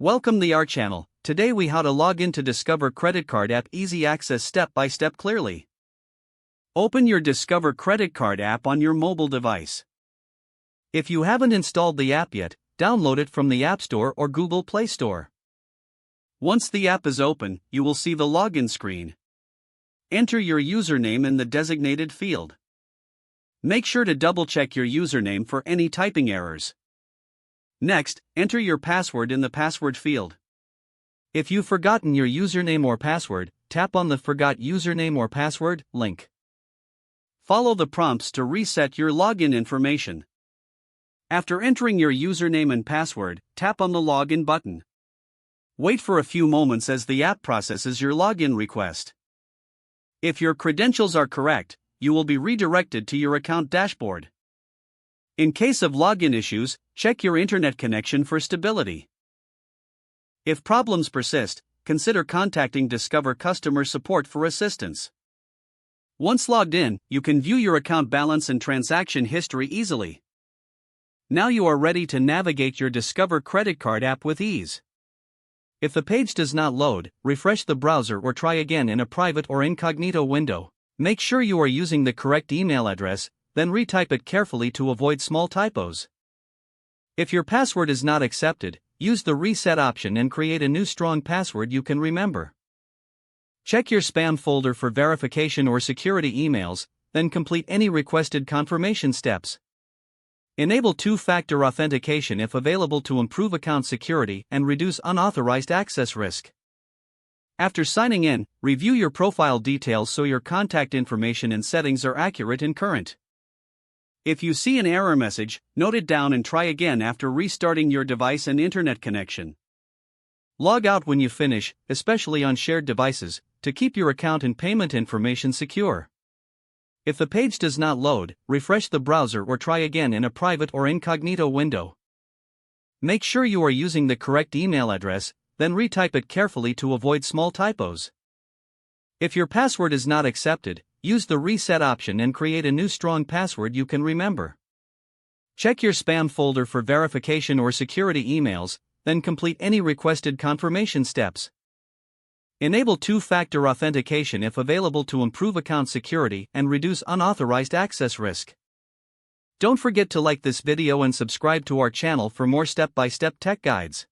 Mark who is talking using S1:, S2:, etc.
S1: Welcome to our channel. Today we how to log in to Discover Credit Card app, easy access step by step clearly. Open your Discover Credit Card app on your mobile device. If you haven't installed the app yet, download it from the App Store or Google Play Store. Once the app is open, you will see the login screen. Enter your username in the designated field. Make sure to double check your username for any typing errors. Next, enter your password in the password field. If you've forgotten your username or password, tap on the Forgot Username or Password link. Follow the prompts to reset your login information. After entering your username and password, tap on the Login button. Wait for a few moments as the app processes your login request. If your credentials are correct, you will be redirected to your account dashboard. In case of login issues, check your internet connection for stability. If problems persist, consider contacting Discover customer support for assistance. Once logged in, you can view your account balance and transaction history easily. Now you are ready to navigate your Discover Credit Card app with ease. If the page does not load, refresh the browser or try again in a private or incognito window. Make sure you are using the correct email address, then retype it carefully to avoid small typos. If your password is not accepted, use the reset option and create a new strong password you can remember. Check your spam folder for verification or security emails, then complete any requested confirmation steps. Enable two-factor authentication if available to improve account security and reduce unauthorized access risk. After signing in, review your profile details so your contact information and settings are accurate and current. If you see an error message, note it down and try again after restarting your device and internet connection. Log out when you finish, especially on shared devices, to keep your account and payment information secure. If the page does not load, refresh the browser or try again in a private or incognito window. Make sure you are using the correct email address, then retype it carefully to avoid small typos. If your password is not accepted, use the reset option and create a new strong password you can remember. Check your spam folder for verification or security emails, then complete any requested confirmation steps. Enable two-factor authentication if available to improve account security and reduce unauthorized access risk. Don't forget to like this video and subscribe to our channel for more step-by-step tech guides.